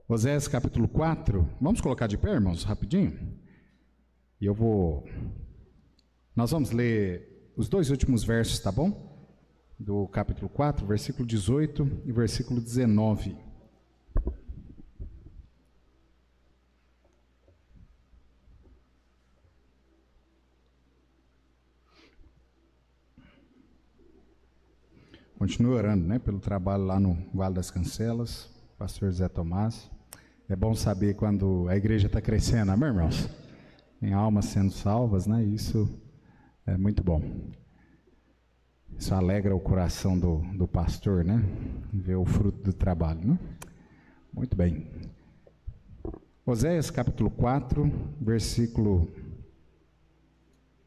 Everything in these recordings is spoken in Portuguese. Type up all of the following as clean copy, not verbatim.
Oséias capítulo 4, vamos colocar de pé, irmãos, rapidinho? E nós vamos ler os dois últimos versos, tá bom? Do capítulo 4, versículo 18 e versículo 19. Continue orando, né, pelo trabalho lá no Vale das Cancelas, pastor Zé Tomás. É bom saber quando a igreja está crescendo, amém, irmãos? Tem almas sendo salvas, né? Isso é muito bom. Isso alegra o coração do pastor, né? Ver o fruto do trabalho, né? Muito bem. Oséias capítulo 4, versículo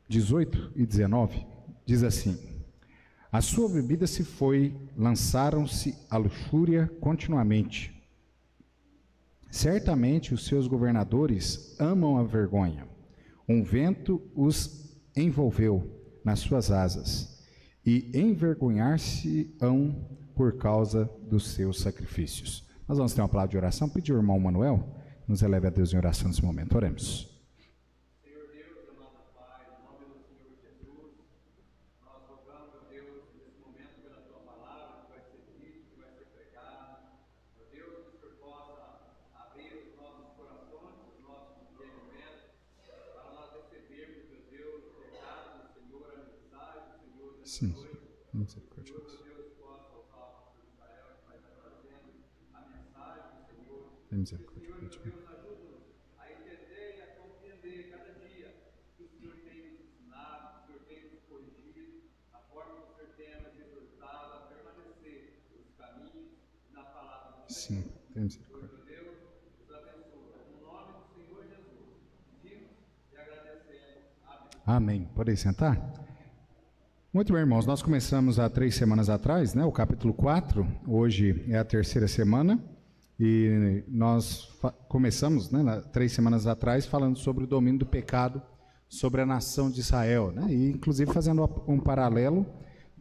18 e 19, diz assim: A sua bebida se foi, lançaram-se à luxúria continuamente. Certamente os seus governadores amam a vergonha. Um vento os envolveu nas suas asas, e envergonhar-se-ão por causa dos seus sacrifícios. Nós vamos ter uma palavra de oração. Pedir ao irmão Manuel, nos eleve a Deus em oração nesse momento. Oremos. Sim, misericórdia. Tem misericórdia. A entender e a compreender cada dia que o Senhor tem nos ensinado, que o Senhor tem nos corrigido, a forma que o Senhor tem nos exortado a permanecer nos caminhos e na palavra do Senhor. Sim, tem misericórdia. Meu Deus, nos abençoa. No nome do Senhor Jesus, pedimos e agradecemos. Amém. Podem sentar? Muito bem, irmãos, nós começamos há 3 semanas atrás, né, o capítulo 4, hoje é a 3ª semana, e nós começamos, né, 3 semanas atrás, falando sobre o domínio do pecado sobre a nação de Israel, né, e inclusive fazendo um paralelo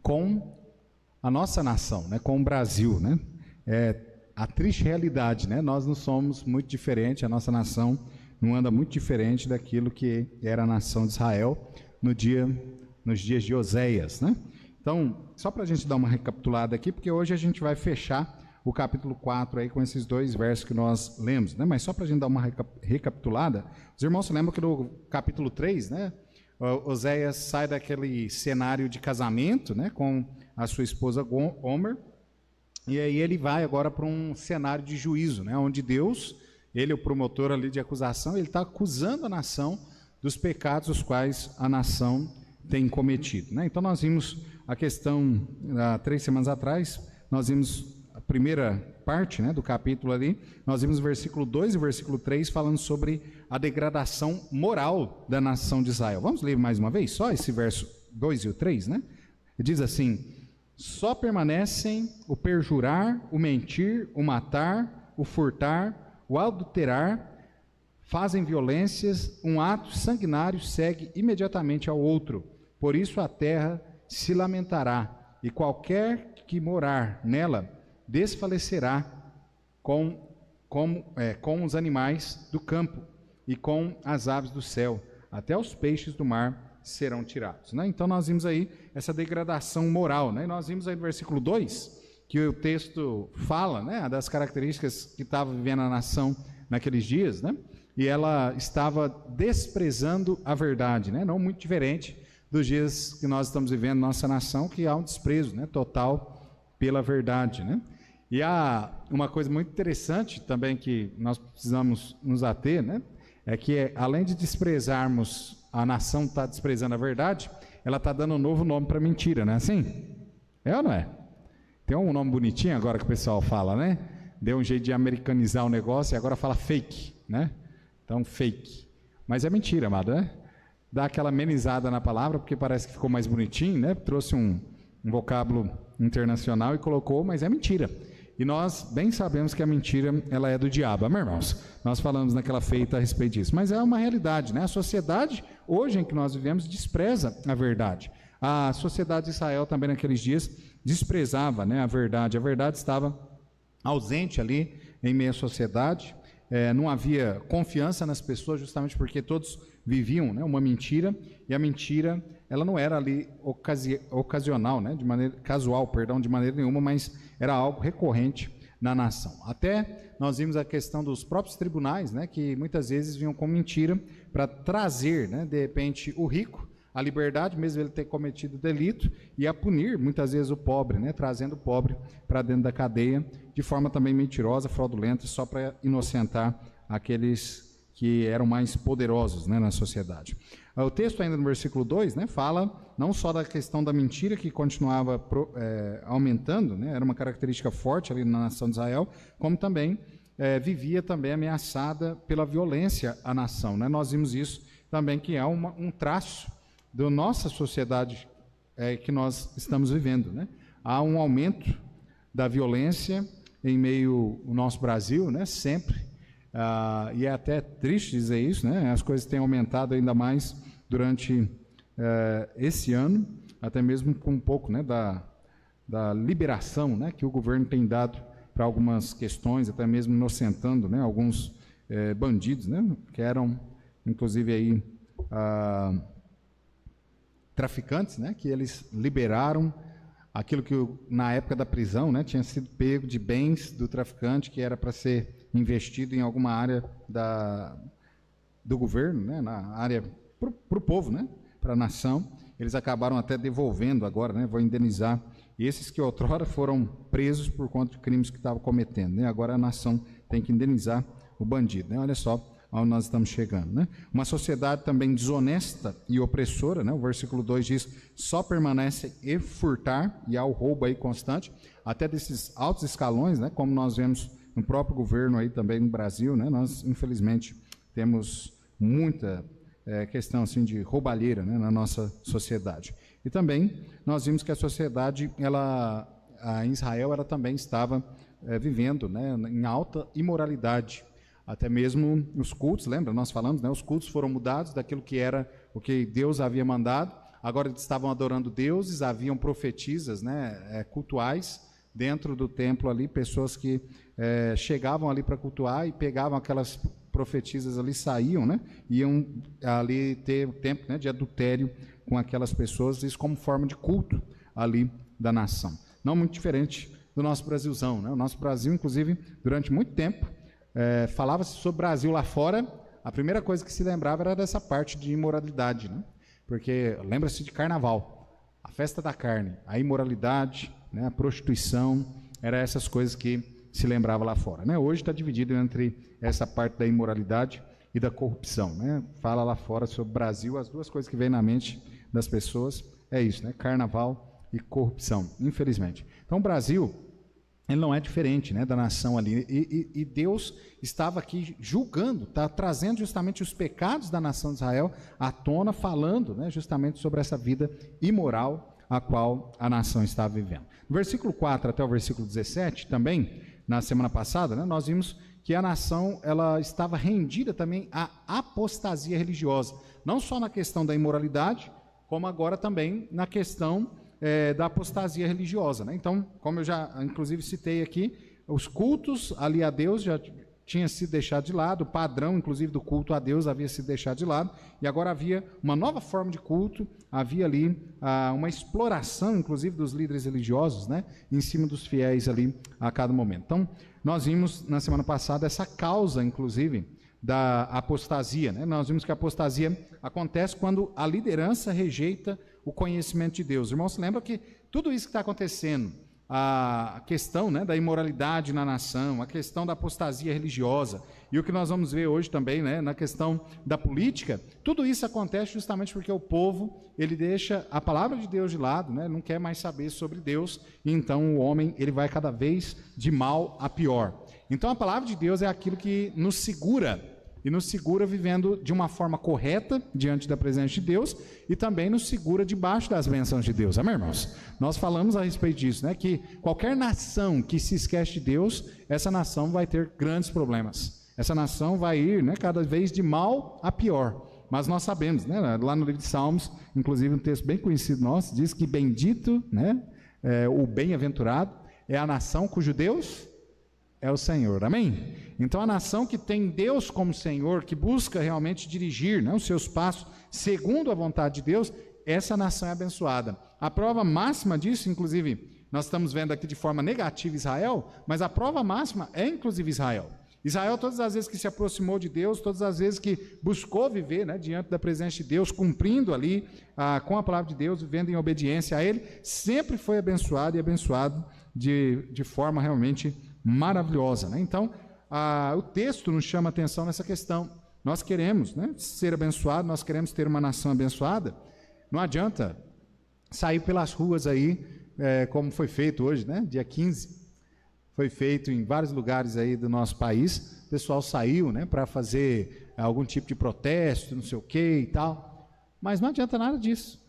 com a nossa nação, né, com o Brasil, né, a triste realidade, né, nós não somos muito diferentes, a nossa nação não anda muito diferente daquilo que era a nação de Israel nos dias de Oséias, né? Então, só para a gente dar uma recapitulada aqui, porque hoje a gente vai fechar o capítulo 4 aí com esses 2 versos que nós lemos, né? Mas só para a gente dar uma recapitulada, os irmãos se lembram que no capítulo 3, né? Oséias sai daquele cenário de casamento, né? Com a sua esposa Gomer, e aí ele vai agora para um cenário de juízo, né? Onde Deus, ele é o promotor ali de acusação, ele está acusando a nação dos pecados os quais a nação tem cometido, né? Então nós vimos a questão, há 3 semanas atrás, nós vimos a primeira parte, né, do capítulo ali, nós vimos o versículo 2 e o versículo 3 falando sobre a degradação moral da nação de Israel. Vamos ler mais uma vez, só esse verso 2 e o 3, né? Diz assim: só permanecem o perjurar, o mentir, o matar, o furtar, o adulterar, fazem violências, um ato sanguinário segue imediatamente ao outro. Por isso a terra se lamentará, e qualquer que morar nela desfalecerá com os animais do campo e com as aves do céu, até os peixes do mar serão tirados, né? Então nós vimos aí essa degradação moral, né? E nós vimos aí no versículo 2, que o texto fala, né, das características que estava vivendo a nação naqueles dias, né? E ela estava desprezando a verdade, né? Não muito diferente dos dias que nós estamos vivendo na nossa nação, que há um desprezo, né, total pela verdade, né? E há uma coisa muito interessante também que nós precisamos nos ater, né? É que além de desprezarmos, a nação está desprezando a verdade, ela está dando um novo nome para mentira, não é assim? É ou não é? Tem um nome bonitinho agora que o pessoal fala, né? Deu um jeito de americanizar o negócio e agora fala fake, né? Então, fake. Mas é mentira, amado, né? Dá aquela amenizada na palavra, porque parece que ficou mais bonitinho, né? Trouxe um vocábulo internacional e colocou, mas é mentira. E nós bem sabemos que a mentira, ela é do diabo, amém, irmãos? Nós falamos naquela feita a respeito disso. Mas é uma realidade, né? A sociedade, hoje em que nós vivemos, despreza a verdade. A sociedade de Israel também naqueles dias desprezava, né, a verdade. A verdade estava ausente ali em meio à sociedade. Não havia confiança nas pessoas, justamente porque todos viviam, né, uma mentira, e a mentira ela não era ali ocasional, né, de maneira casual, perdão, de maneira nenhuma, mas era algo recorrente na nação. Até nós vimos a questão dos próprios tribunais, né, que muitas vezes vinham com mentira para trazer, né, de repente, o rico à liberdade, mesmo ele ter cometido delito, e a punir muitas vezes o pobre, né, trazendo o pobre para dentro da cadeia, de forma também mentirosa, fraudulenta, só para inocentar aqueles que eram mais poderosos, né, na sociedade. O texto ainda no versículo 2, né, fala não só da questão da mentira, que continuava aumentando, né, era uma característica forte ali na nação de Israel, como também vivia também ameaçada pela violência a nação, né. Nós vimos isso também, que é um traço da nossa sociedade que nós estamos vivendo, né. Há um aumento da violência em meio ao nosso Brasil, né, sempre. E é até triste dizer isso, né? As coisas têm aumentado ainda mais durante esse ano, até mesmo com um pouco, né, da liberação, né, que o governo tem dado para algumas questões, até mesmo inocentando, né, alguns bandidos, né, que eram, inclusive, aí, traficantes, né, que eles liberaram aquilo que na época da prisão, né, tinha sido pego de bens do traficante, que era para ser investido em alguma área do governo, né, na área para o povo, né, para a nação. Eles acabaram até devolvendo agora, né, vão indenizar esses que outrora foram presos por conta de crimes que estavam cometendo, né. Agora a nação tem que indenizar o bandido, né. Olha só onde nós estamos chegando, né. Uma sociedade também desonesta e opressora, né. O versículo 2 diz: só permanece e furtar, e há o roubo aí constante, até desses altos escalões, né, como nós vemos no próprio governo aí também no Brasil, né, nós infelizmente temos muita questão assim de roubalheira, né, na nossa sociedade. E também nós vimos que a sociedade, em Israel, ela também estava vivendo, né, em alta imoralidade. Até mesmo os cultos, lembra? Nós falamos, né, os cultos foram mudados daquilo que era o que Deus havia mandado. Agora eles estavam adorando deuses, haviam profetisas, né, cultuais dentro do templo ali, pessoas que chegavam ali para cultuar e pegavam aquelas profetisas ali, saíam, né, iam ali ter tempo, né, de adultério com aquelas pessoas, isso como forma de culto ali da nação. Não muito diferente do nosso Brasilzão, né? O nosso Brasil, inclusive, durante muito tempo, falava-se sobre o Brasil lá fora, a primeira coisa que se lembrava era dessa parte de imoralidade, né? Porque lembra-se de carnaval, a festa da carne, a imoralidade, né, a prostituição, eram essas coisas que se lembrava lá fora, né? Hoje está dividido entre essa parte da imoralidade e da corrupção, né? Fala lá fora sobre o Brasil, as duas coisas que vêm na mente das pessoas é isso, né? Carnaval e corrupção, infelizmente. Então o Brasil, ele não é diferente, né, da nação ali, e Deus estava aqui julgando, tá trazendo justamente os pecados da nação de Israel à tona, falando, né, justamente sobre essa vida imoral a qual a nação estava vivendo. No versículo 4 até o versículo 17, também, na semana passada, né, nós vimos que a nação ela estava rendida também à apostasia religiosa, não só na questão da imoralidade, como agora também na questão da apostasia religiosa, né? Então, como eu já inclusive citei aqui, os cultos ali a Deus já tinha sido deixado de lado, o padrão inclusive do culto a Deus havia sido deixado de lado, e agora havia uma nova forma de culto, havia ali uma exploração inclusive dos líderes religiosos, né, em cima dos fiéis ali a cada momento. Então, nós vimos na semana passada essa causa inclusive da apostasia, né? Nós vimos que a apostasia acontece quando a liderança rejeita o conhecimento de Deus. Irmãos, se lembra que tudo isso que está acontecendo, a questão, né, da imoralidade na nação, a questão da apostasia religiosa, e o que nós vamos ver hoje também, né, na questão da política, tudo isso acontece justamente porque o povo, ele deixa a palavra de Deus de lado, né, não quer mais saber sobre Deus, e então o homem ele vai cada vez de mal a pior. Então a palavra de Deus é aquilo que nos segura, e nos segura vivendo de uma forma correta diante da presença de Deus, e também nos segura debaixo das bênçãos de Deus. Amém, irmãos? Nós falamos a respeito disso, né? Que qualquer nação que se esquece de Deus, essa nação vai ter grandes problemas. Essa nação vai ir, né, cada vez de mal a pior. Mas nós sabemos, né, lá no livro de Salmos, inclusive um texto bem conhecido nosso, diz que bendito, né, o bem-aventurado é a nação cujo Deus é o Senhor, amém? Então a nação que tem Deus como Senhor, que busca realmente dirigir, né, os seus passos segundo a vontade de Deus, essa nação é abençoada. A prova máxima disso, inclusive, nós estamos vendo aqui de forma negativa Israel, mas a prova máxima é inclusive Israel. Israel, todas as vezes que se aproximou de Deus, todas as vezes que buscou viver, né, diante da presença de Deus, cumprindo ali com a palavra de Deus, vivendo em obediência a Ele, sempre foi abençoado e abençoado de forma realmente maravilhosa, né? Então, o texto nos chama atenção nessa questão. Nós queremos, né, ser abençoados, nós queremos ter uma nação abençoada. Não adianta sair pelas ruas aí, como foi feito hoje, né, dia 15. Foi feito em vários lugares aí do nosso país, o pessoal saiu, né, para fazer algum tipo de protesto, não sei o que e tal, mas não adianta nada disso.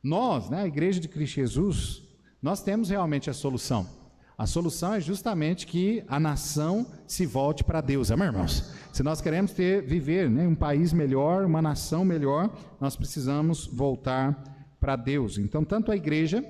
Nós, né, a Igreja de Cristo Jesus, nós temos realmente a solução. A solução é justamente que a nação se volte para Deus, amém, irmãos? Se nós queremos viver, né, um país melhor, uma nação melhor, nós precisamos voltar para Deus. Então, tanto a igreja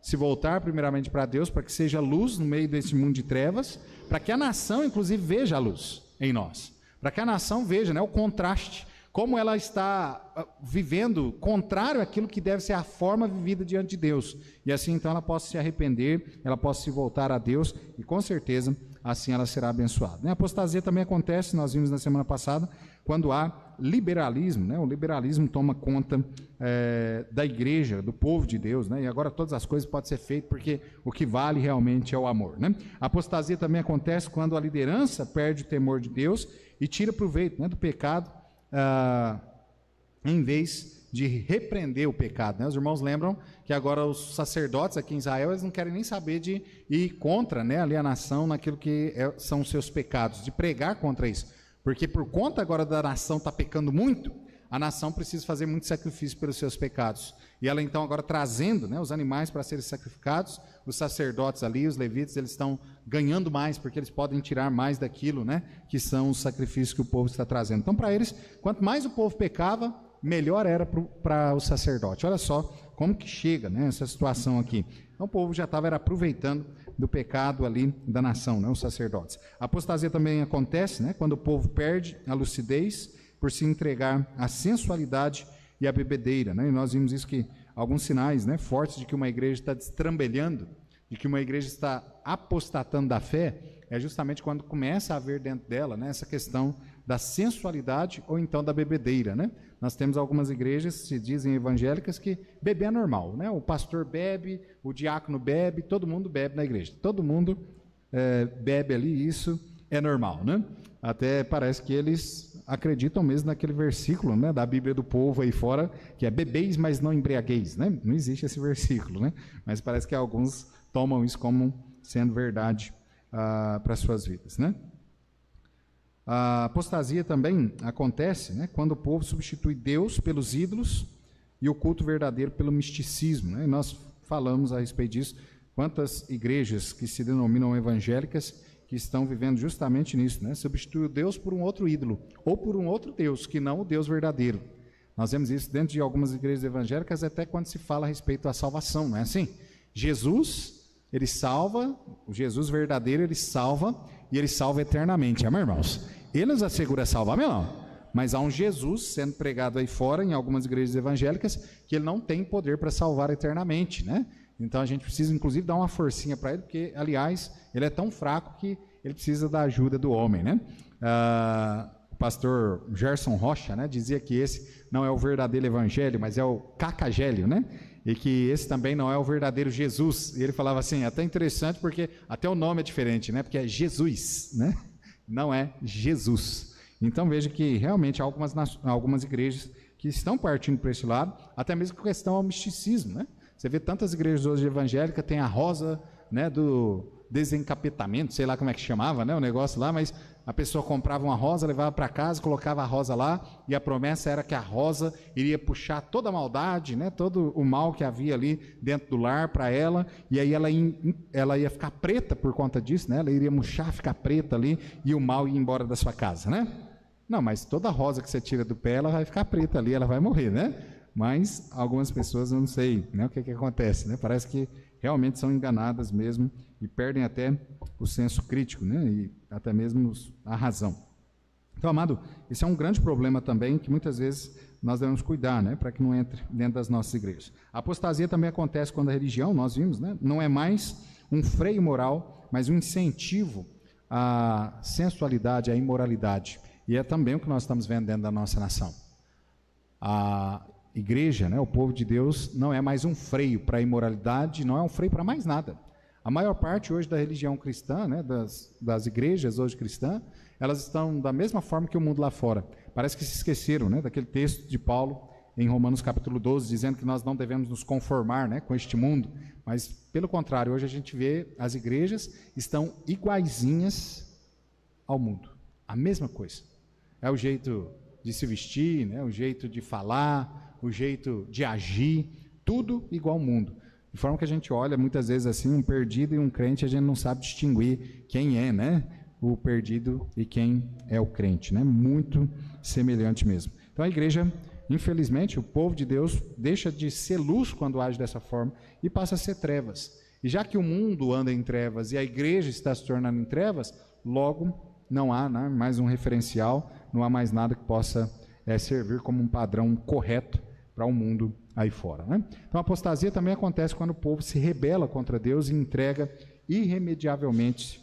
se voltar primeiramente para Deus, para que seja luz no meio desse mundo de trevas, para que a nação, inclusive, veja a luz em nós, para que a nação veja, né, o contraste, como ela está vivendo contrário àquilo que deve ser a forma vivida diante de Deus, e assim então ela possa se arrepender, ela possa se voltar a Deus, e com certeza assim ela será abençoada. A apostasia também acontece, nós vimos na semana passada, quando há liberalismo, né? O liberalismo toma conta da igreja, do povo de Deus, né? E agora todas as coisas podem ser feitas porque o que vale realmente é o amor, né? A apostasia também acontece quando a liderança perde o temor de Deus e tira proveito, né, do pecado, em vez de repreender o pecado, né? Os irmãos lembram que agora os sacerdotes aqui em Israel, eles não querem nem saber de ir contra, né, ali a nação naquilo que são os seus pecados, de pregar contra isso, porque por conta agora da nação estar pecando muito, a nação precisa fazer muito sacrifício pelos seus pecados, e ela então agora trazendo, né, os animais para serem sacrificados, os sacerdotes ali, os levitas, eles estão ganhando mais, porque eles podem tirar mais daquilo, né, que são os sacrifícios que o povo está trazendo. Então para eles, quanto mais o povo pecava, melhor era para o sacerdote. Olha só como que chega, né, essa situação aqui. Então o povo já estava aproveitando do pecado ali da nação, né, os sacerdotes. A apostasia também acontece, né, quando o povo perde a lucidez por se entregar à sensualidade e à bebedeira, né? E nós vimos isso, que alguns sinais, né, fortes de que uma igreja está destrambelhando, de que uma igreja está apostatando da fé, é justamente quando começa a haver dentro dela, né, essa questão da sensualidade ou então da bebedeira, né? Nós temos algumas igrejas, se dizem evangélicas, que beber é normal, né? O pastor bebe, o diácono bebe, todo mundo bebe na igreja, todo mundo bebe ali, isso é normal, né? Até parece que eles acreditam mesmo naquele versículo, né, da Bíblia do povo aí fora, que é bebeis, mas não embriagueis, né? Não existe esse versículo, né? Mas parece que alguns tomam isso como sendo verdade para as suas vidas, né? A apostasia também acontece, né, quando o povo substitui Deus pelos ídolos e o culto verdadeiro pelo misticismo, né? E nós falamos a respeito disso, quantas igrejas que se denominam evangélicas que estão vivendo justamente nisso, né? Substitui o Deus por um outro ídolo, ou por um outro Deus, que não o Deus verdadeiro. Nós vemos isso dentro de algumas igrejas evangélicas, até quando se fala a respeito da salvação, não é assim? Jesus, ele salva, o Jesus verdadeiro, ele salva, e ele salva eternamente, amém, irmãos? Ele nos assegura salvar, amém, não? Mas há um Jesus sendo pregado aí fora, em algumas igrejas evangélicas, que ele não tem poder para salvar eternamente, né? Então a gente precisa, inclusive, dar uma forcinha para ele, porque, aliás, ele é tão fraco que ele precisa da ajuda do homem, né? O pastor Gerson Rocha, né, dizia que esse não é o verdadeiro evangelho, mas é o cacagélio, né? E que esse também não é o verdadeiro Jesus. E ele falava assim, até interessante, porque até o nome é diferente, né? Porque é Jesus, né? Não é Jesus. Então veja que realmente há algumas igrejas que estão partindo para esse lado, até mesmo com questão ao misticismo, né? Você vê tantas igrejas hoje evangélicas, tem a rosa, né, do desencapetamento, sei lá como é que chamava, né, o negócio lá, mas a pessoa comprava uma rosa, levava para casa, colocava a rosa lá, e a promessa era que a rosa iria puxar toda a maldade, né, todo o mal que havia ali dentro do lar para ela, e aí ela ia ficar preta por conta disso, né, ela iria murchar, ficar preta ali, e o mal ia embora da sua casa, né? Não, mas toda rosa que você tira do pé, ela vai ficar preta ali, ela vai morrer, né? Mas algumas pessoas, eu não sei, né, o que acontece, né? Parece que realmente são enganadas mesmo e perdem até o senso crítico, né? E até mesmo a razão. Então, amado, esse é um grande problema também que muitas vezes nós devemos cuidar, né? Para que não entre dentro das nossas igrejas. A apostasia também acontece quando a religião, nós vimos, né? Não é mais um freio moral, mas um incentivo à sensualidade, à imoralidade. E é também o que nós estamos vendo dentro da nossa nação. A igreja, né, o povo de Deus, não é mais um freio para a imoralidade, não é um freio para mais nada. A maior parte hoje da religião cristã, né, das igrejas hoje cristãs, elas estão da mesma forma que o mundo lá fora. Parece que se esqueceram, né, daquele texto de Paulo em Romanos capítulo 12, dizendo que nós não devemos nos conformar, né, com este mundo, mas pelo contrário, hoje a gente vê as igrejas estão iguaizinhas ao mundo, a mesma coisa. É o jeito de se vestir, né, o jeito de falar, o jeito de agir, tudo igual ao mundo. De forma que a gente olha muitas vezes assim, um perdido e um crente, a gente não sabe distinguir quem é, né, o perdido e quem é o crente, né, muito semelhante mesmo. Então a igreja, infelizmente, o povo de Deus deixa de ser luz quando age dessa forma e passa a ser trevas. E já que o mundo anda em trevas e a igreja está se tornando em trevas, logo não há, né, mais um referencial, não há mais nada que possa servir como um padrão correto para o mundo aí fora, né? Então a apostasia também acontece quando o povo se rebela contra Deus e entrega irremediavelmente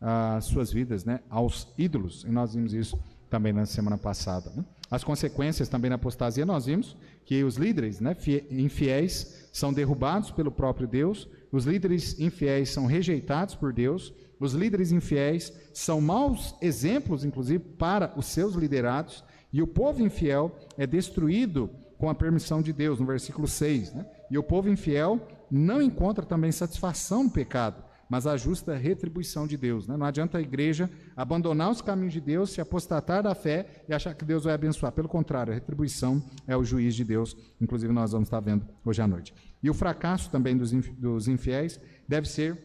as suas vidas, né, aos ídolos. E nós vimos isso também na semana passada, né? As consequências também da apostasia, nós vimos que os líderes, né, infiéis são derrubados pelo próprio Deus, os líderes infiéis são rejeitados por Deus, os líderes infiéis são maus exemplos, inclusive, para os seus liderados, e o povo infiel é destruído com a permissão de Deus, no versículo 6. Né? E o povo infiel não encontra também satisfação no pecado, mas a justa retribuição de Deus. Né? Não adianta a igreja abandonar os caminhos de Deus, se apostatar da fé e achar que Deus vai abençoar. Pelo contrário, a retribuição é o juiz de Deus, inclusive nós vamos estar vendo hoje à noite. E o fracasso também dos infiéis deve ser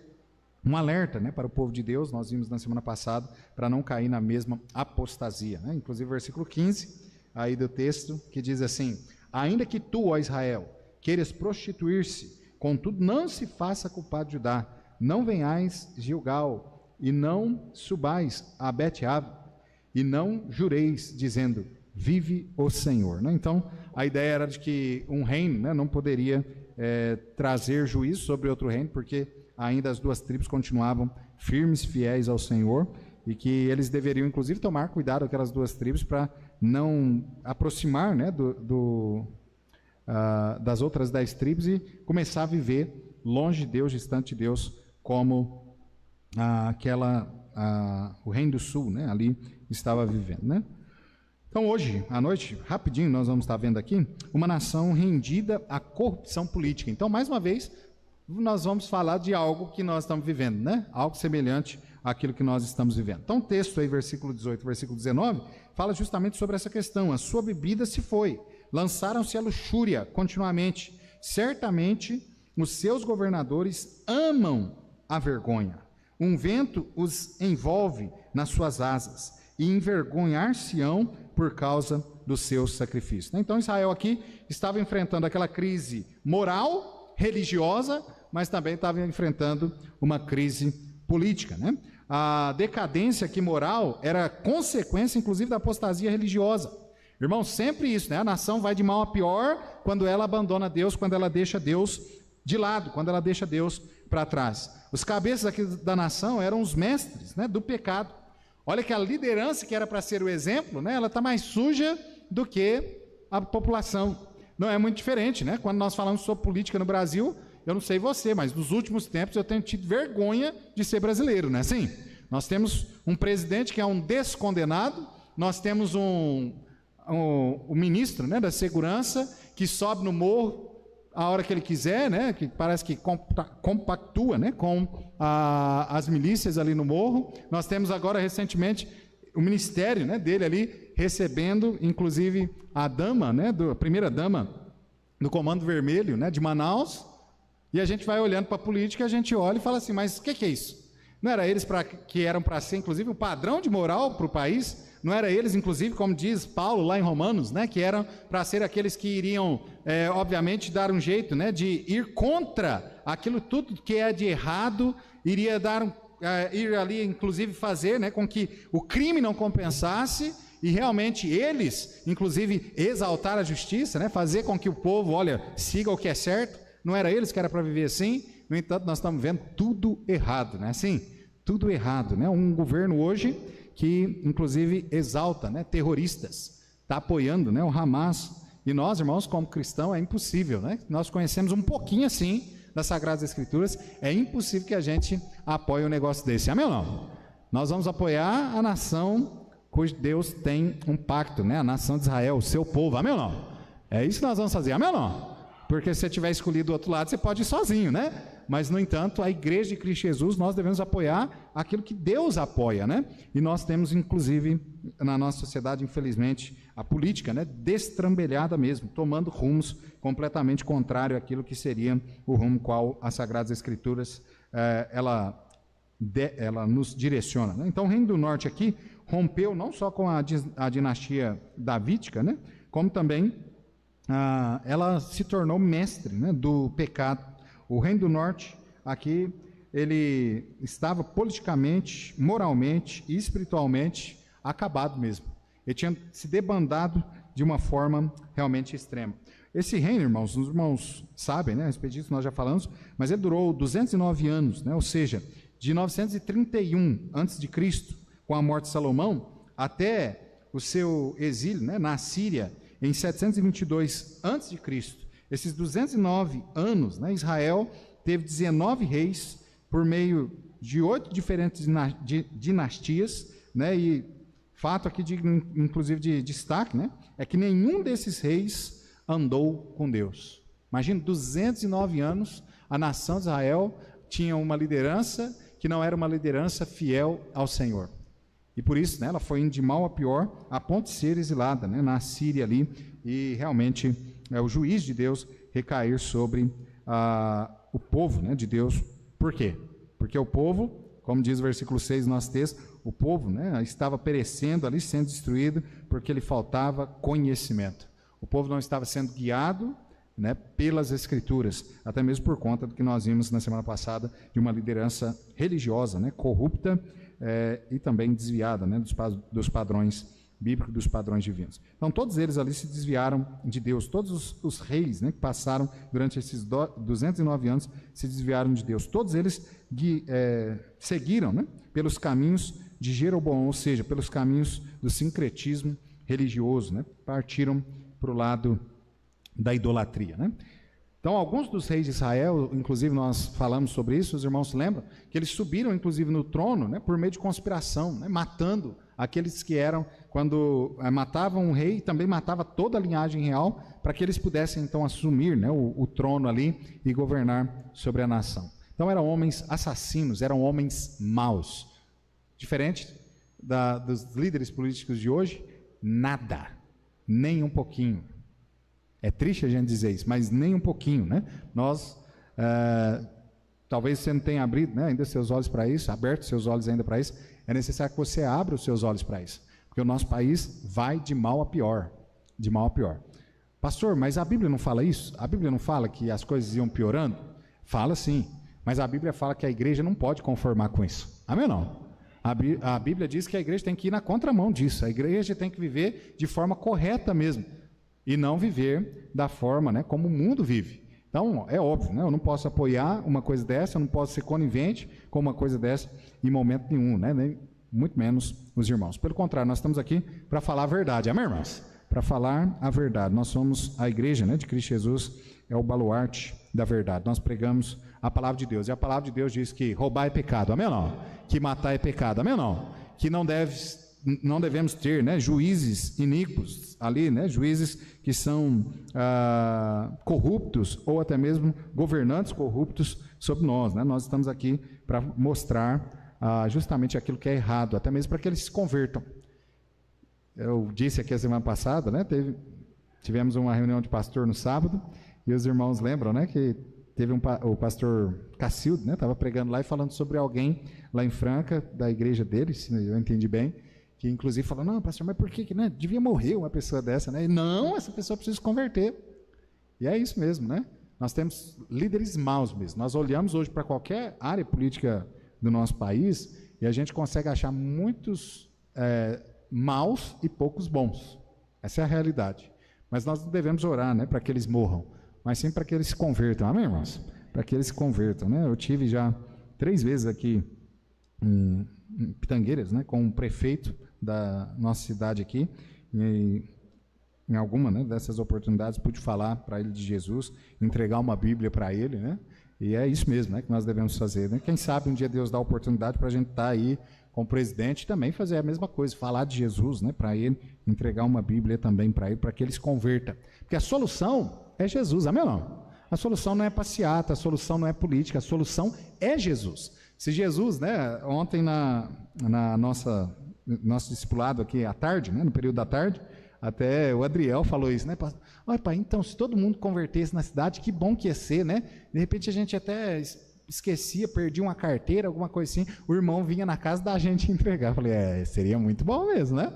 um alerta, né, para o povo de Deus, nós vimos na semana passada, para não cair na mesma apostasia. Né? Inclusive o versículo 15 aí do texto, que diz assim: ainda que tu, ó Israel, queiras prostituir-se, contudo não se faça culpado de Judá, não venhais Gilgal, e não subais a Bet-Ave, e não jureis, dizendo, vive o Senhor. Né? Então, a ideia era de que um reino, né, não poderia trazer juízo sobre outro reino, porque ainda as duas tribos continuavam firmes, fiéis ao Senhor, e que eles deveriam, inclusive, tomar cuidado, aquelas duas tribos, para não aproximar, né, das outras 10 tribos e começar a viver longe de Deus, distante de Deus, como o reino do sul, né, ali estava vivendo, né? Então hoje, à noite, rapidinho, nós vamos estar vendo aqui, uma nação rendida à corrupção política. Então, mais uma vez, nós vamos falar de algo que nós estamos vivendo, né? Algo semelhante àquilo que nós estamos vivendo. Então, o texto aí, versículo 18, versículo 19, fala justamente sobre essa questão. A sua bebida se foi, lançaram-se à luxúria continuamente. Certamente, os seus governadores amam a vergonha. Um vento os envolve nas suas asas e envergonhar-se-ão por causa dos seus sacrifícios. Então, Israel aqui estava enfrentando aquela crise moral, religiosa, mas também estava enfrentando uma crise política, né? A decadência aqui moral era consequência, inclusive, da apostasia religiosa. Irmão, sempre isso, né? A nação vai de mal a pior quando ela abandona Deus, quando ela deixa Deus de lado, quando ela deixa Deus para trás. Os cabeças aqui da nação eram os mestres, né, do pecado. Olha que a liderança, que era para ser o exemplo, né, ela está mais suja do que a população. Não é muito diferente, né? Quando nós falamos sobre política no Brasil, eu não sei você, mas nos últimos tempos eu tenho tido vergonha de ser brasileiro, não é assim? Nós temos um presidente que é um descondenado, nós temos um ministro, né, da segurança, que sobe no morro a hora que ele quiser, né, que parece que compactua, né, com as milícias ali no morro. Nós temos agora, recentemente, o ministério, né, dele ali, recebendo, inclusive, a dama, né, a primeira dama do Comando Vermelho, né, de Manaus, e a gente vai olhando para a política, a gente olha e fala assim, mas o que é isso? Não era eles que eram para ser, inclusive, um padrão de moral para o país? Não era eles, inclusive, como diz Paulo lá em Romanos, né, que eram para ser aqueles que iriam, obviamente, dar um jeito, né, de ir contra aquilo tudo que é de errado iria ir ali, inclusive, fazer, né, com que o crime não compensasse, e realmente eles, inclusive, exaltar a justiça, né, fazer com que o povo, olha, siga o que é certo. Não era eles que era para viver assim. No entanto, nós estamos vendo tudo errado, né? Assim, tudo errado, né? Um governo hoje que, inclusive, exalta, né, terroristas, está apoiando, né, o Hamas. E nós, irmãos, como cristãos, é impossível, né? Nós conhecemos um pouquinho assim das Sagradas Escrituras, é impossível que a gente apoie um negócio desse. Amém ou não? Nós vamos apoiar a nação cujo Deus tem um pacto, né? A nação de Israel, o seu povo. Amém ou não? É isso que nós vamos fazer. Amém ou não? Porque se você tiver escolhido o outro lado, você pode ir sozinho, né? Mas, no entanto, a igreja de Cristo Jesus, nós devemos apoiar aquilo que Deus apoia, né? E nós temos, inclusive, na nossa sociedade, infelizmente, a política, né, destrambelhada mesmo, tomando rumos completamente contrários àquilo que seria o rumo qual as Sagradas Escrituras, ela nos direciona, né? Então, o Reino do Norte aqui rompeu não só com a dinastia davídica, né, como também ela se tornou mestre, né, do pecado. O Reino do Norte aqui, ele estava politicamente, moralmente e espiritualmente acabado mesmo. Ele tinha se debandado de uma forma realmente extrema. Esse reino, irmãos, os irmãos sabem, né, a respeito disso nós já falamos, mas ele durou 209 anos, né, ou seja, de 931 a.C., com a morte de Salomão, até o seu exílio, né, na Síria, em 722 a.C. Esses 209 anos, né, Israel teve 19 reis por meio de 8 diferentes dinastias, né, e fato aqui, inclusive de destaque, né, é que nenhum desses reis andou com Deus. Imagina, 209 anos, a nação de Israel tinha uma liderança que não era uma liderança fiel ao Senhor. E por isso, né, ela foi indo de mal a pior, a ponto de ser exilada, né, na Síria ali, e realmente o juízo de Deus recair sobre o povo, né, de Deus. Por quê? Porque o povo, como diz o versículo 6 do nosso texto, o povo, né, estava perecendo ali, sendo destruído, porque lhe faltava conhecimento. O povo não estava sendo guiado, né, pelas Escrituras, até mesmo por conta do que nós vimos na semana passada, de uma liderança religiosa, né, corrupta, e também desviada, né, dos padrões bíblicos, dos padrões divinos. Então, todos eles ali se desviaram de Deus. Todos os reis, né, que passaram durante esses 209 anos se desviaram de Deus. Todos eles seguiram, né, pelos caminhos de Jeroboão, ou seja, pelos caminhos do sincretismo religioso, né, partiram para o lado da idolatria, né? Então, alguns dos reis de Israel, inclusive nós falamos sobre isso, os irmãos se lembram, que eles subiram, inclusive, no trono, né, por meio de conspiração, né, matando aqueles que eram, quando matavam um rei, também matava toda a linhagem real, para que eles pudessem, então, assumir, né, o trono ali e governar sobre a nação. Então, eram homens assassinos, eram homens maus. Diferente dos líderes políticos de hoje, nada, nem um pouquinho. É triste a gente dizer isso, mas nem um pouquinho, né? Nós, talvez você não tenha abrido, né, ainda seus olhos para isso, aberto seus olhos ainda para isso, é necessário que você abra os seus olhos para isso, porque o nosso país vai de mal a pior, de mal a pior. Pastor, mas a Bíblia não fala isso? A Bíblia não fala que as coisas iam piorando? Fala sim, mas a Bíblia fala que a igreja não pode conformar com isso. Amém ou não? A Bíblia diz que a igreja tem que ir na contramão disso, a igreja tem que viver de forma correta mesmo, e não viver da forma, né, como o mundo vive. Então, é óbvio, né, eu não posso apoiar uma coisa dessa, eu não posso ser conivente com uma coisa dessa em momento nenhum, né, nem muito menos os irmãos. Pelo contrário, nós estamos aqui para falar a verdade, amém, irmãos? Para falar a verdade. Nós somos a igreja, né, de Cristo Jesus, é o baluarte da verdade. Nós pregamos a palavra de Deus, e a palavra de Deus diz que roubar é pecado, amém ou não? Que matar é pecado, amém ou não? Que não devemos ter, né, juízes iníquos ali, né, juízes que são corruptos, ou até mesmo governantes corruptos sobre nós, né? Nós estamos aqui para mostrar justamente aquilo que é errado, até mesmo para que eles se convertam. Eu disse aqui a semana passada, né, tivemos uma reunião de pastor no sábado, e os irmãos lembram, né, que teve o pastor Cacildo, né, estava pregando lá e falando sobre alguém lá em Franca, da igreja dele, se eu entendi bem, que inclusive falou, não, pastor, mas por que, né, devia morrer uma pessoa dessa, né? E não, essa pessoa precisa se converter. E é isso mesmo, né? Nós temos líderes maus mesmo. Nós olhamos hoje para qualquer área política do nosso país e a gente consegue achar muitos maus e poucos bons. Essa é a realidade. Mas nós não devemos orar, né, para que eles morram, mas sim para que eles se convertam. Amém, irmãos? Para que eles se convertam, né? Eu tive já 3 vezes aqui em Pitangueiras, né, com o prefeito da nossa cidade aqui, e em alguma, né, dessas oportunidades pude falar para ele de Jesus, entregar uma Bíblia para ele, né? E é isso mesmo, né, que nós devemos fazer, né? Quem sabe um dia Deus dá a oportunidade para a gente estar aí com o presidente e também fazer a mesma coisa, falar de Jesus, né, para ele, entregar uma Bíblia também para ele, para que ele se converta. Porque a solução é Jesus, amém ou não? A solução não é passeata, a solução não é política, a solução é Jesus. Se Jesus, né, ontem na nosso discipulado aqui à tarde, né, no período da tarde, até o Adriel falou isso, né? Olha, pai, então, se todo mundo convertesse na cidade, que bom que ia ser, né? De repente a gente até esquecia, perdia uma carteira, alguma coisa assim, o irmão vinha na casa da gente entregar. Eu falei, seria muito bom mesmo, né?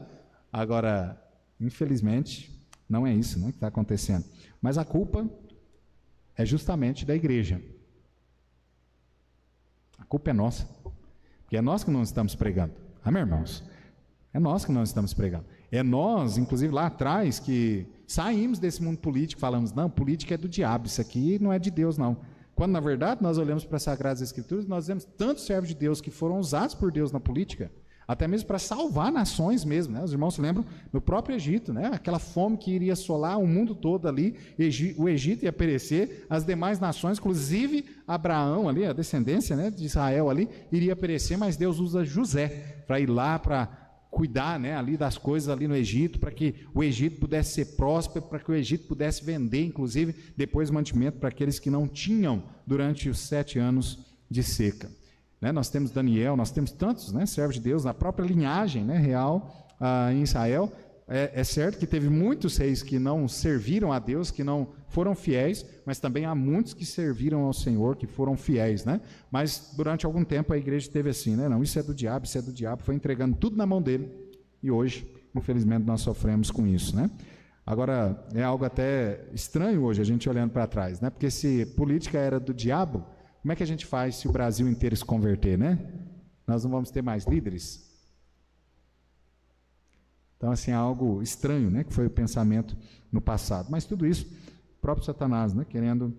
Agora, infelizmente, não é isso, né, que está acontecendo. Mas a culpa é justamente da igreja. A culpa é nossa. Porque é nós que não estamos pregando. Amém, irmãos? É nós que não estamos pregando. É nós, inclusive lá atrás, que saímos desse mundo político, falamos, não, política é do diabo, isso aqui não é de Deus, não. Quando, na verdade, nós olhamos para as Sagradas Escrituras, nós vemos tantos servos de Deus que foram usados por Deus na política, até mesmo para salvar nações mesmo, né? Os irmãos se lembram no próprio Egito, né? Aquela fome que iria assolar o mundo todo ali, o Egito ia perecer, as demais nações, inclusive Abraão ali, a descendência, né, de Israel ali, iria perecer, mas Deus usa José para ir lá para cuidar, né, ali das coisas ali no Egito, para que o Egito pudesse ser próspero, para que o Egito pudesse vender, inclusive, depois mantimento para aqueles que não tinham durante os 7 anos de seca. Né, nós temos Daniel, nós temos tantos, né, servos de Deus, na própria linhagem, né, real em Israel. É certo que teve muitos reis que não serviram a Deus, que não foram fiéis, mas também há muitos que serviram ao Senhor, que foram fiéis, né? Mas durante algum tempo a igreja teve assim, né? Não, isso é do diabo, foi entregando tudo na mão dele, e hoje, infelizmente, nós sofremos com isso, né? Agora, é algo até estranho hoje, a gente olhando para trás, né? Porque se política era do diabo, como é que a gente faz se o Brasil inteiro se converter, né? Nós não vamos ter mais líderes? Então, assim, é algo estranho, né, que foi o pensamento no passado. Mas tudo isso, o próprio Satanás, né, querendo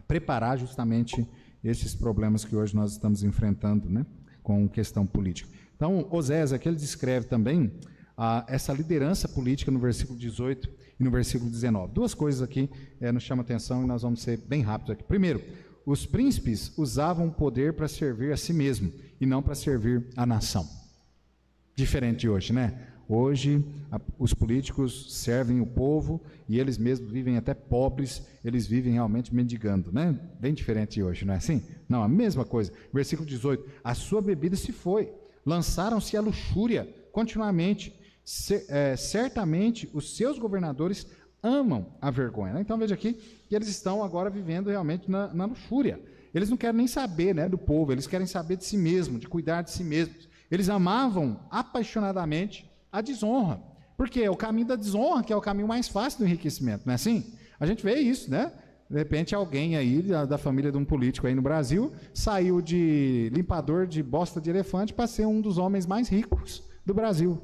preparar justamente esses problemas que hoje nós estamos enfrentando, né, com questão política. Então, Oséias aqui ele descreve também essa liderança política no versículo 18 e no versículo 19. 2 coisas aqui nos chamam a atenção e nós vamos ser bem rápidos aqui. Primeiro, os príncipes usavam o poder para servir a si mesmo e não para servir a nação. Diferente de hoje, né? Hoje, os políticos servem o povo e eles mesmos vivem até pobres, eles vivem realmente mendigando, né? Bem diferente de hoje, não é assim? Não, a mesma coisa. Versículo 18, a sua bebida se foi, lançaram-se à luxúria continuamente, certamente os seus governadores amam a vergonha, né? Então veja aqui que eles estão agora vivendo realmente na luxúria. Eles não querem nem saber, né, do povo, eles querem saber de si mesmo, de cuidar de si mesmos. Eles amavam apaixonadamente a desonra, porque é o caminho da desonra que é o caminho mais fácil do enriquecimento, não é assim? A gente vê isso, né? De repente alguém aí da família de um político aí no Brasil saiu de limpador de bosta de elefante para ser um dos homens mais ricos do Brasil.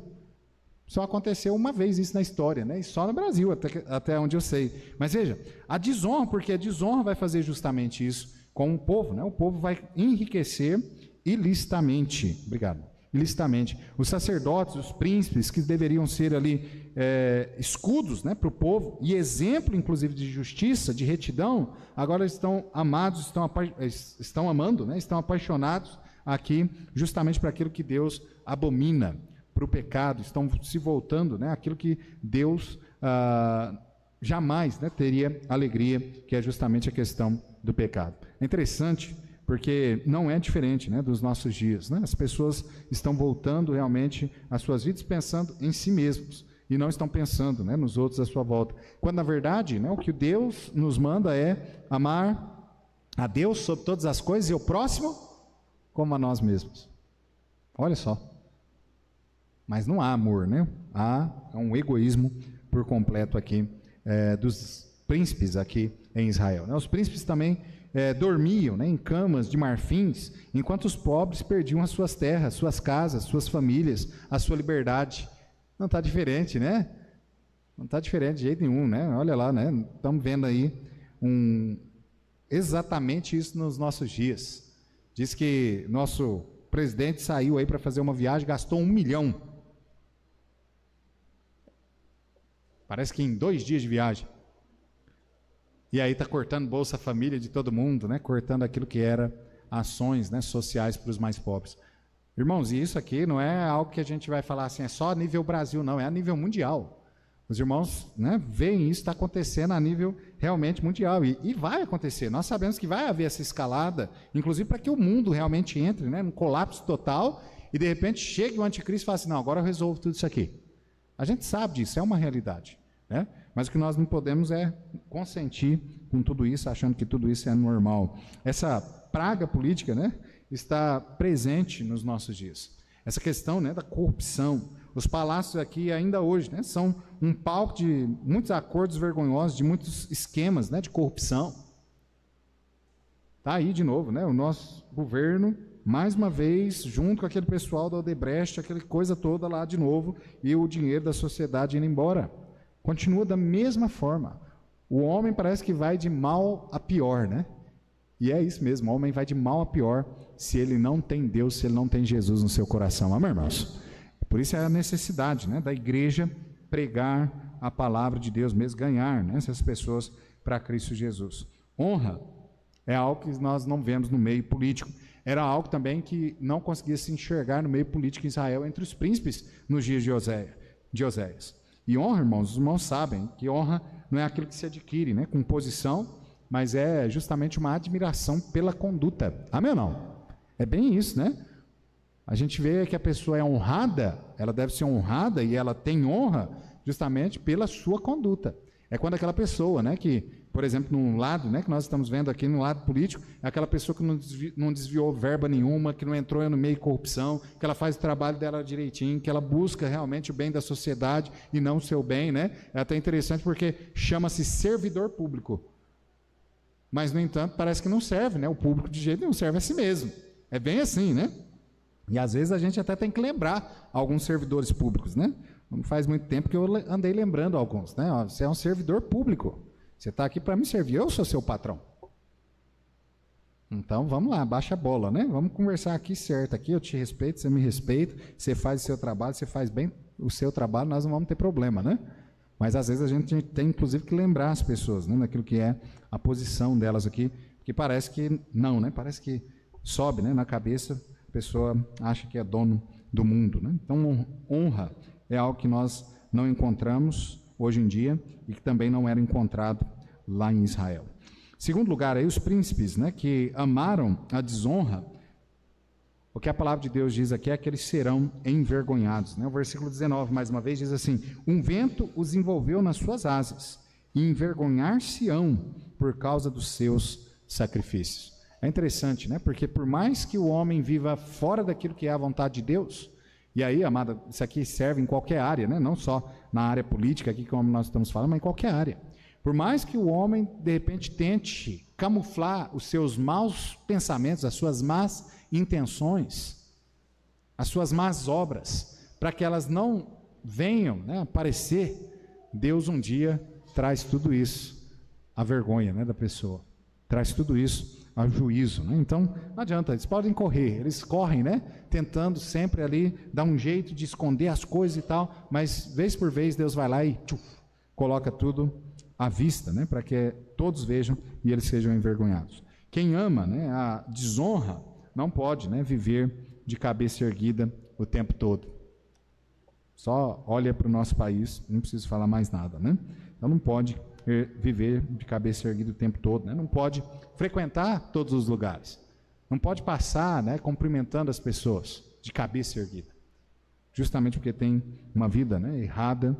Só aconteceu uma vez isso na história, né? E só no Brasil, até onde eu sei. Mas veja, a desonra, porque a desonra vai fazer justamente isso com o povo, né? O povo vai enriquecer ilicitamente. Obrigado. Ilicitamente. Os sacerdotes, os príncipes, que deveriam ser ali escudos, né, para o povo, e exemplo, inclusive, de justiça, de retidão, agora estão amados, estão amando, né, estão apaixonados aqui, justamente para aquilo que Deus abomina, para o pecado, estão se voltando, né, aquilo que Deus jamais, né, teria alegria, que é justamente a questão do pecado. É interessante, porque não é diferente, né, dos nossos dias, né? As pessoas estão voltando realmente às suas vidas pensando em si mesmos e não estão pensando, né, nos outros à sua volta. Quando, na verdade, né, o que Deus nos manda é amar a Deus sobre todas as coisas e o próximo como a nós mesmos. Olha só. Mas não há amor, né? Há um egoísmo por completo aqui dos príncipes aqui em Israel, né? Os príncipes também dormiam, né, em camas de marfins, enquanto os pobres perdiam as suas terras, suas casas, suas famílias, a sua liberdade. Não está diferente, né? Não está diferente de jeito nenhum, né? Olha lá, né? Estamos vendo aí exatamente isso nos nossos dias. Diz que nosso presidente saiu aí para fazer uma viagem, gastou 1 milhão. Parece que em 2 dias de viagem. E aí está cortando Bolsa Família de todo mundo, né? Cortando aquilo que era ações, né, sociais para os mais pobres. Irmãos, e isso aqui não é algo que a gente vai falar assim, é só a nível Brasil, não, é a nível mundial. Os irmãos, né, veem isso está acontecendo a nível realmente mundial, e vai acontecer. Nós sabemos que vai haver essa escalada, inclusive para que o mundo realmente entre, né, num colapso total, e de repente chegue o anticristo e fala assim, não, agora eu resolvo tudo isso aqui. A gente sabe disso, é uma realidade, né? Mas o que nós não podemos é consentir com tudo isso, achando que tudo isso é normal. Essa praga política, né, está presente nos nossos dias. Essa questão, né, da corrupção. Os palácios aqui ainda hoje, né, são um palco de muitos acordos vergonhosos, de muitos esquemas, né, de corrupção. Está aí de novo, né, o nosso governo, mais uma vez, junto com aquele pessoal da Odebrecht, aquela coisa toda lá de novo, e o dinheiro da sociedade indo embora. Continua da mesma forma. O homem parece que vai de mal a pior, né? E é isso mesmo, o homem vai de mal a pior se ele não tem Deus, se ele não tem Jesus no seu coração. Amém, irmãos? Por isso é a necessidade, né, da igreja pregar a palavra de Deus mesmo, ganhar, né, essas pessoas para Cristo Jesus. Honra é algo que nós não vemos no meio político. Era algo também que não conseguia se enxergar no meio político em Israel entre os príncipes nos dias de Oséias. E honra, irmãos, os irmãos sabem que honra não é aquilo que se adquire, né, com posição, mas é justamente uma admiração pela conduta. Amém ou não? É bem isso, né? A gente vê que a pessoa é honrada, ela deve ser honrada e ela tem honra justamente pela sua conduta. É quando aquela pessoa, né, que, por exemplo, num lado, né, que nós estamos vendo aqui, no lado político, é aquela pessoa que não desviou verba nenhuma, que não entrou no meio de corrupção, que ela faz o trabalho dela direitinho, que ela busca realmente o bem da sociedade e não o seu bem, né? É até interessante porque chama-se servidor público. Mas, no entanto, parece que não serve, né? O público de jeito nenhum serve a si mesmo. É bem assim, né? E às vezes a gente até tem que lembrar alguns servidores públicos, né? Não faz muito tempo que eu andei lembrando alguns, né? Ó, você é um servidor público. Você está aqui para me servir, eu sou seu patrão. Então, vamos lá, baixa a bola, né? Vamos conversar aqui certo. Aqui eu te respeito, você me respeita, você faz o seu trabalho, você faz bem o seu trabalho, nós não vamos ter problema, né? Mas às vezes a gente tem, inclusive, que lembrar as pessoas, né, daquilo que é a posição delas aqui, que parece que não, né? Parece que sobe, né, na cabeça, a pessoa acha que é dono do mundo, né? Então, honra é algo que nós não encontramos hoje em dia e que também não era encontrado lá em Israel. Segundo lugar, aí os príncipes, né, que amaram a desonra, o que a palavra de Deus diz aqui é que eles serão envergonhados, né? O versículo 19, mais uma vez, diz assim: um vento os envolveu nas suas asas, e envergonhar-se-ão por causa dos seus sacrifícios. É interessante, né? Porque por mais que o homem viva fora daquilo que é a vontade de Deus, e aí, amada, isso aqui serve em qualquer área, né? Não só na área política, aqui como nós estamos falando, mas em qualquer área. Por mais que o homem, de repente, tente camuflar os seus maus pensamentos, as suas más intenções, as suas más obras, para que elas não venham, né, aparecer, Deus um dia traz tudo isso, a vergonha, né, da pessoa, traz tudo isso ao juízo, né? Então, não adianta, eles podem correr, eles correm, né, tentando sempre ali dar um jeito de esconder as coisas e tal, mas vez por vez Deus vai lá e coloca tudo à vista, né, para que todos vejam e eles sejam envergonhados. Quem ama, né, a desonra não pode, né, viver de cabeça erguida o tempo todo. Só olha para o nosso país, não preciso falar mais nada, né? Então não pode viver de cabeça erguida o tempo todo, né? Não pode frequentar todos os lugares, não pode passar, né, cumprimentando as pessoas de cabeça erguida, justamente porque tem uma vida, né, errada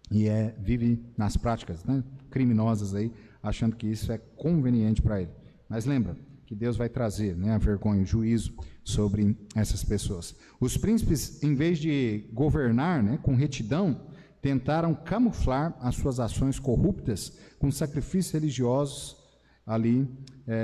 e vive nas práticas, né, criminosas aí, achando que isso é conveniente para ele. Mas lembra que Deus vai trazer, né, a vergonha, o juízo sobre essas pessoas. Os príncipes, em vez de governar, né, com retidão, tentaram camuflar as suas ações corruptas com sacrifícios religiosos ali,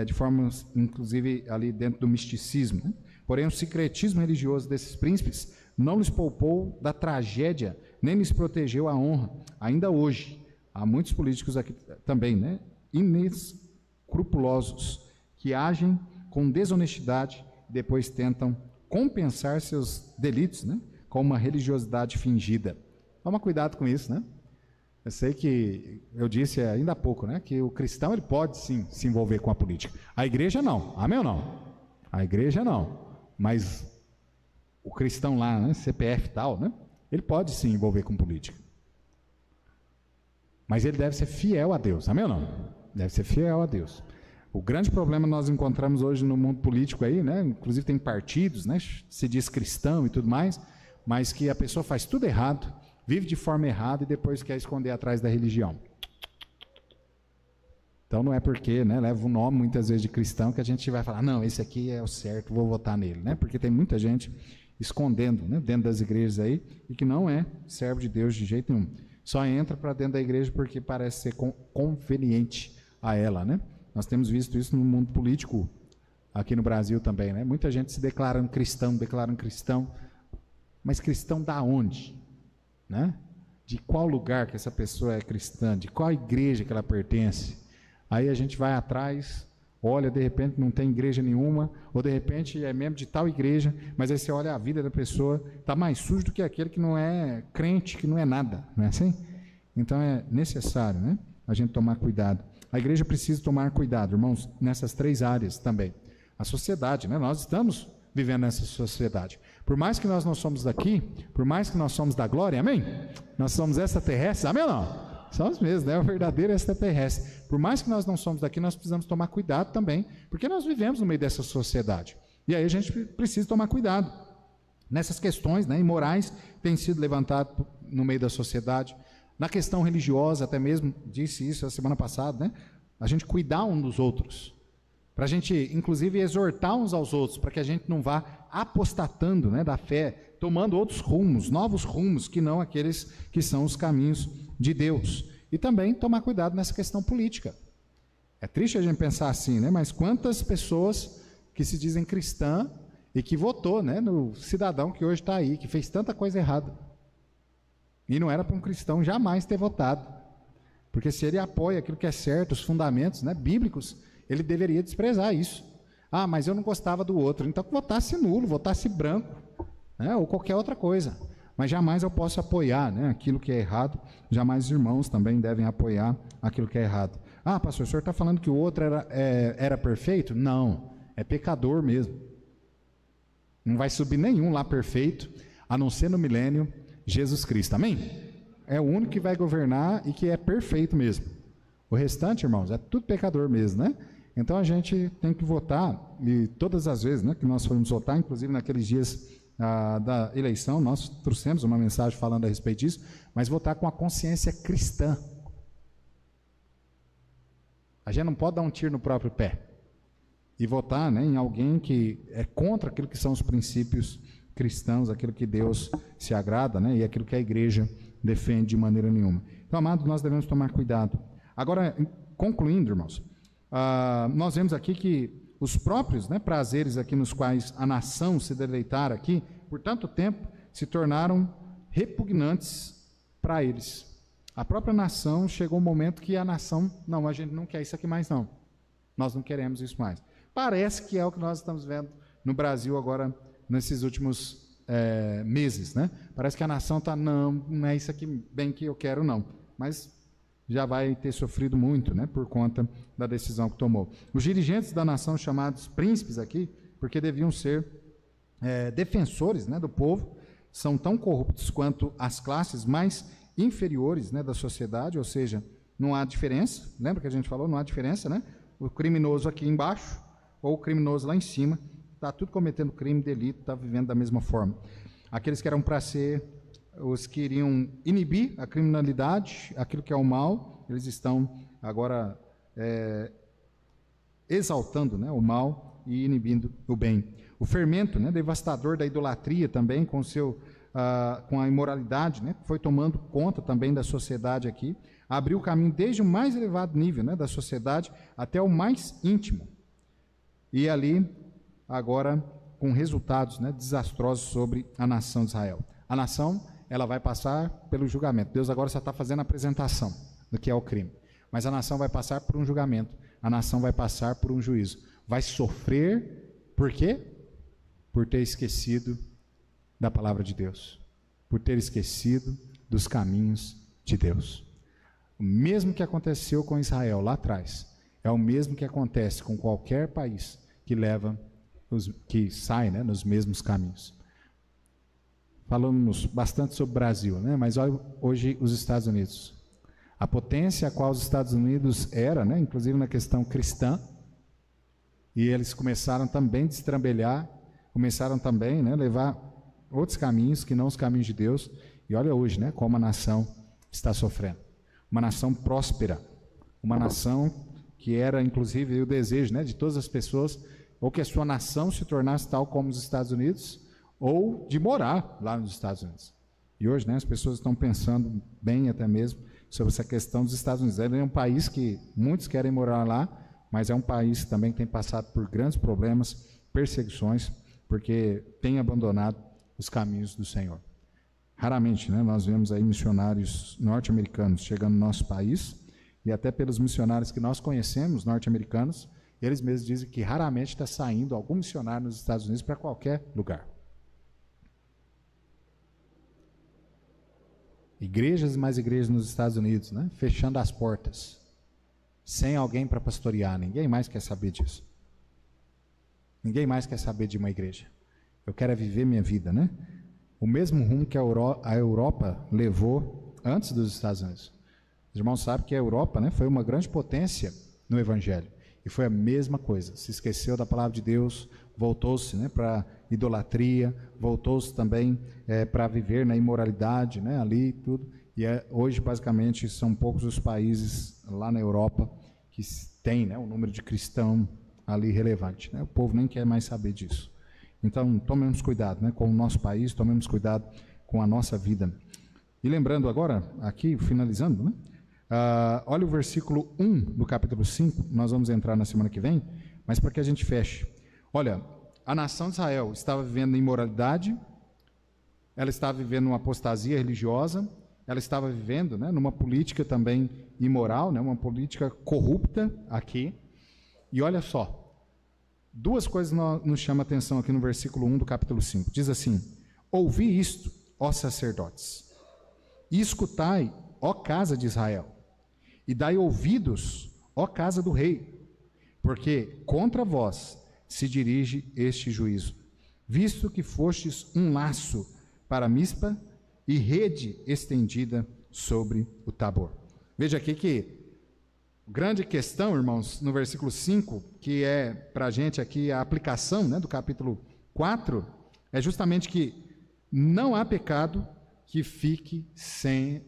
de forma, inclusive, ali dentro do misticismo, né? Porém, o secretismo religioso desses príncipes não lhes poupou da tragédia, nem lhes protegeu a honra. Ainda hoje, há muitos políticos aqui também, né, inescrupulosos, que agem com desonestidade e depois tentam compensar seus delitos, né, com uma religiosidade fingida. Toma cuidado com isso, né? Eu sei que eu disse ainda há pouco, né, que o cristão ele pode sim se envolver com a política. A igreja não. Amém ou não? A igreja não. Mas o cristão lá, né, CPF e tal, né, ele pode se envolver com política. Mas ele deve ser fiel a Deus, amém ou não? Deve ser fiel a Deus. O grande problema nós encontramos hoje no mundo político aí, né, inclusive tem partidos, né, se diz cristão e tudo mais, mas que a pessoa faz tudo errado, vive de forma errada e depois quer esconder atrás da religião. Então não é porque, né, leva o nome muitas vezes de cristão que a gente vai falar, não, esse aqui é o certo, vou votar nele, né? Porque tem muita gente escondendo, né, dentro das igrejas aí e que não é servo de Deus de jeito nenhum. Só entra para dentro da igreja porque parece ser conveniente a ela, né? Nós temos visto isso no mundo político aqui no Brasil também, né? Muita gente se declarando cristão, mas cristão da onde, né? De qual lugar que essa pessoa é cristã, de qual igreja que ela pertence? Aí a gente vai atrás, olha, de repente não tem igreja nenhuma, ou de repente é membro de tal igreja, mas aí você olha a vida da pessoa, está mais sujo do que aquele que não é crente, que não é nada, não é assim? Então é necessário, né, a gente tomar cuidado. A igreja precisa tomar cuidado, irmãos, nessas três áreas também. A sociedade, né, nós estamos vivendo nessa sociedade. Por mais que nós não somos daqui, por mais que nós somos da glória, amém? Nós somos extraterrestres, amém ou não? Somos mesmo, né? O verdadeiro extraterrestre. Por mais que nós não somos daqui, nós precisamos tomar cuidado também, porque nós vivemos no meio dessa sociedade. E aí a gente precisa tomar cuidado. Nessas questões, né, imorais têm sido levantadas no meio da sociedade. Na questão religiosa, até mesmo, disse isso a semana passada, né? A gente cuidar um dos outros. Para a gente, inclusive, exortar uns aos outros, para que a gente não vá apostatando, né, da fé, tomando outros rumos, novos rumos, que não aqueles que são os caminhos de Deus. E também tomar cuidado nessa questão política. É triste a gente pensar assim, né? Mas quantas pessoas que se dizem cristã e que votou, né, no cidadão que hoje está aí, que fez tanta coisa errada. E não era para um cristão jamais ter votado. Porque se ele apoia aquilo que é certo, os fundamentos, né, bíblicos, ele deveria desprezar isso. Ah, mas eu não gostava do outro. Então votasse nulo, votasse branco, né, ou qualquer outra coisa. Mas jamais eu posso apoiar, né, aquilo que é errado. Jamais os irmãos também devem apoiar aquilo que é errado. Ah, pastor, o senhor está falando que o outro era perfeito? Não, é pecador mesmo. Não vai subir nenhum lá perfeito, a não ser no milênio, Jesus Cristo. Amém? É o único que vai governar e que é perfeito mesmo. O restante, irmãos, é tudo pecador mesmo, né? Então a gente tem que votar, e todas as vezes, né, que nós formos votar, inclusive naqueles dias da eleição, nós trouxemos uma mensagem falando a respeito disso, mas votar com a consciência cristã. A gente não pode dar um tiro no próprio pé e votar, né, em alguém que é contra aquilo que são os princípios cristãos, aquilo que Deus se agrada, né, e aquilo que a igreja defende de maneira nenhuma. Então, amados, nós devemos tomar cuidado. Agora, concluindo, irmãos, nós vemos aqui que os próprios, né, prazeres aqui nos quais a nação se deleitara aqui, por tanto tempo, se tornaram repugnantes para eles. A própria nação, chegou um momento que a nação, não, a gente não quer isso aqui mais não. Nós não queremos isso mais. Parece que é o que nós estamos vendo no Brasil agora, nesses últimos meses, né? Parece que a nação está, não é isso aqui bem que eu quero não. Mas já vai ter sofrido muito, né, por conta da decisão que tomou. Os dirigentes da nação, chamados príncipes aqui, porque deviam ser defensores, né, do povo, são tão corruptos quanto as classes mais inferiores, né, da sociedade, ou seja, não há diferença, lembra que a gente falou, não há diferença, né? O criminoso aqui embaixo ou o criminoso lá em cima, está tudo cometendo crime, delito, está vivendo da mesma forma. Aqueles que eram para ser os que iriam inibir a criminalidade, aquilo que é o mal, eles estão agora exaltando, né, o mal e inibindo o bem. O fermento, né, devastador da idolatria também, com seu com a imoralidade, né, que foi tomando conta também da sociedade aqui, abriu o caminho desde o mais elevado nível, né, da sociedade até o mais íntimo. E ali, agora, com resultados, né, desastrosos sobre a nação de Israel. A nação, ela vai passar pelo julgamento. Deus agora só está fazendo a apresentação do que é o crime. Mas a nação vai passar por um julgamento. A nação vai passar por um juízo. Vai sofrer, por quê? Por ter esquecido da palavra de Deus. Por ter esquecido dos caminhos de Deus. O mesmo que aconteceu com Israel lá atrás, é o mesmo que acontece com qualquer país que sai, né, nos mesmos caminhos. Falamos bastante sobre o Brasil, né, mas olha hoje os Estados Unidos. A potência a qual os Estados Unidos era, né, inclusive na questão cristã, e eles começaram também a destrambelhar, começaram também, né, levar outros caminhos que não os caminhos de Deus. E olha hoje, né, como a nação está sofrendo. Uma nação próspera, uma nação que era inclusive o desejo, né, de todas as pessoas, ou que a sua nação se tornasse tal como os Estados Unidos, ou de morar lá nos Estados Unidos. E hoje, né, as pessoas estão pensando bem até mesmo sobre essa questão dos Estados Unidos. Ele é um país que muitos querem morar lá, mas é um país também que tem passado por grandes problemas, perseguições, porque tem abandonado os caminhos do Senhor. Raramente, né, nós vemos aí missionários norte-americanos chegando no nosso país, e até pelos missionários que nós conhecemos, norte-americanos, eles mesmos dizem que raramente está saindo algum missionário nos Estados Unidos para qualquer lugar. Igrejas e mais igrejas nos Estados Unidos, né, fechando as portas, sem alguém para pastorear. Ninguém mais quer saber disso. Ninguém mais quer saber de uma igreja. Eu quero viver minha vida, né? O mesmo rumo que a Europa levou antes dos Estados Unidos. Os irmãos sabem que a Europa, né, foi uma grande potência no Evangelho. E foi a mesma coisa. Se esqueceu da palavra de Deus, voltou-se, né, para idolatria, voltou-se também para viver na imoralidade, né, ali e tudo. E hoje, basicamente, são poucos os países lá na Europa que têm, né, um número de cristãos ali relevante, né? O povo nem quer mais saber disso. Então, tomemos cuidado, né, com o nosso país, tomemos cuidado com a nossa vida. E lembrando agora, aqui, finalizando, né, olha o versículo 1 do capítulo 5, nós vamos entrar na semana que vem, mas para que a gente feche. Olha, a nação de Israel estava vivendo em imoralidade, ela estava vivendo uma apostasia religiosa, ela estava vivendo, né, numa política também imoral, né, uma política corrupta aqui. E olha só, duas coisas nos chamam a atenção aqui no versículo 1 do capítulo 5. Diz assim: ouvi isto, ó sacerdotes, e escutai, ó casa de Israel, e dai ouvidos, ó casa do rei, porque contra vós se dirige este juízo, visto que fostes um laço para Mispa e rede estendida sobre o Tabor. Veja aqui que grande questão, irmãos, no versículo 5, que é para a gente aqui a aplicação, né, do capítulo 4, é justamente que não há pecado que fique sem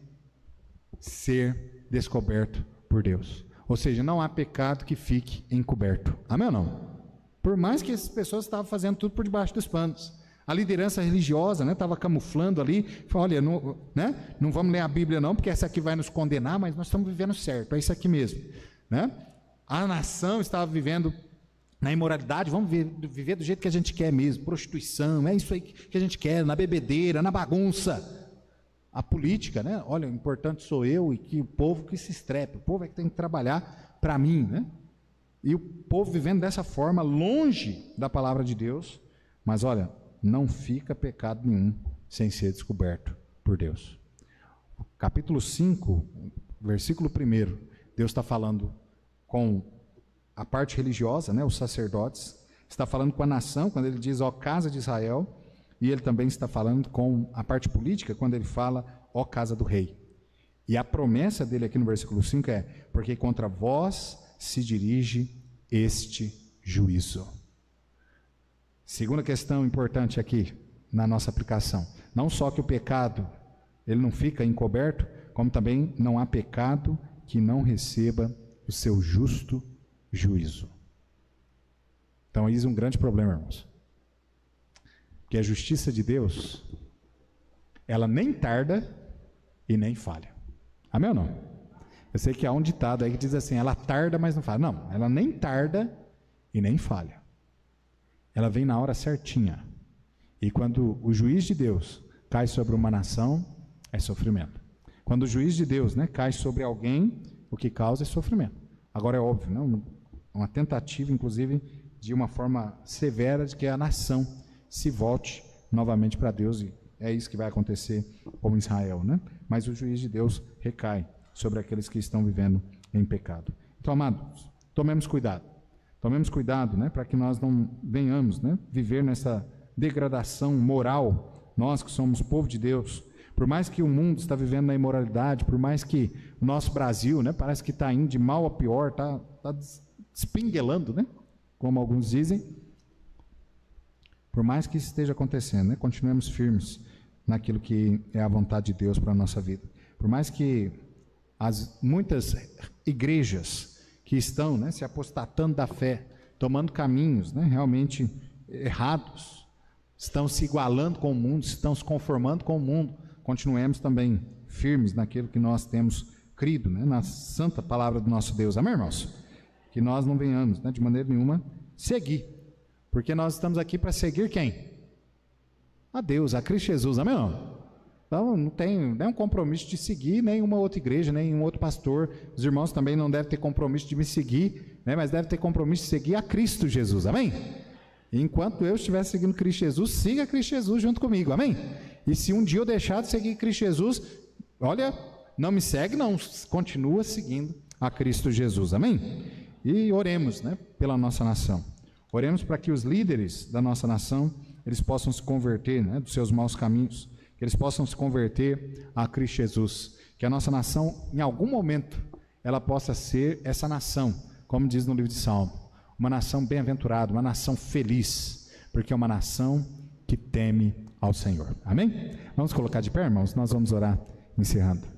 ser descoberto por Deus. Ou seja, não há pecado que fique encoberto. Amém ou não? Por mais que essas pessoas estavam fazendo tudo por debaixo dos panos. A liderança religiosa, né, estava camuflando ali, falou, olha, não vamos ler a Bíblia não, porque essa aqui vai nos condenar, mas nós estamos vivendo certo, é isso aqui mesmo. Né? A nação estava vivendo na imoralidade, vamos viver do jeito que a gente quer mesmo, prostituição, é isso aí que a gente quer, na bebedeira, na bagunça. A política, né? Olha, o importante sou eu e que o povo que se estrepe, o povo é que tem que trabalhar para mim, né? E o povo vivendo dessa forma, longe da palavra de Deus, mas olha, não fica pecado nenhum sem ser descoberto por Deus. Capítulo 5, versículo 1, Deus está falando com a parte religiosa, né, os sacerdotes, está falando com a nação, quando ele diz, ó casa de Israel, e ele também está falando com a parte política, quando ele fala, ó casa do rei. E a promessa dele aqui no versículo 5 é, porque contra vós se dirige este juízo. Segunda questão importante aqui, na nossa aplicação. Não só que o pecado, ele não fica encoberto, como também não há pecado que não receba o seu justo juízo. Então, isso é um grande problema, irmãos. Porque a justiça de Deus, ela nem tarda e nem falha. Amém ou não? Eu sei que há um ditado aí que diz assim, ela tarda, mas não falha. Não, ela nem tarda e nem falha. Ela vem na hora certinha. E quando o juiz de Deus cai sobre uma nação, é sofrimento. Quando o juiz de Deus, né, cai sobre alguém, o que causa é sofrimento. Agora é óbvio, né, uma tentativa, inclusive, de uma forma severa de que a nação se volte novamente para Deus, e é isso que vai acontecer com Israel, né? Mas o juiz de Deus recai sobre aqueles que estão vivendo em pecado. Então, amados, tomemos cuidado, né, para que nós não venhamos, né, viver nessa degradação moral, nós que somos povo de Deus. Por mais que o mundo está vivendo na imoralidade, por mais que o nosso Brasil, né, parece que está indo de mal a pior, está espinguelando, né, como alguns dizem, por mais que isso esteja acontecendo, né, continuemos firmes naquilo que é a vontade de Deus para a nossa vida. Por mais que muitas igrejas que estão, né, se apostatando da fé, tomando caminhos, né, realmente errados, estão se igualando com o mundo, estão se conformando com o mundo, continuemos também firmes naquilo que nós temos crido, né, na santa palavra do nosso Deus. Amém, irmãos? Que nós não venhamos, né, de maneira nenhuma seguir, porque nós estamos aqui para seguir quem? A Deus, a Cristo Jesus. Amém? Não? Então não tem nenhum compromisso de seguir nenhuma outra igreja, nenhum outro pastor. Os irmãos também não devem ter compromisso de me seguir, né, mas devem ter compromisso de seguir a Cristo Jesus. Amém? E enquanto eu estiver seguindo Cristo Jesus, siga Cristo Jesus junto comigo. Amém? E se um dia eu deixar de seguir Cristo Jesus, olha, não me segue não, continua seguindo a Cristo Jesus. Amém? E oremos, né, pela nossa nação. Oremos para que os líderes da nossa nação, eles possam se converter, né, dos seus maus caminhos, que eles possam se converter a Cristo Jesus, que a nossa nação, em algum momento, ela possa ser essa nação, como diz no livro de Salmo, uma nação bem-aventurada, uma nação feliz, porque é uma nação que teme ao Senhor. Amém? Vamos colocar de pé, irmãos? Nós vamos orar, encerrando.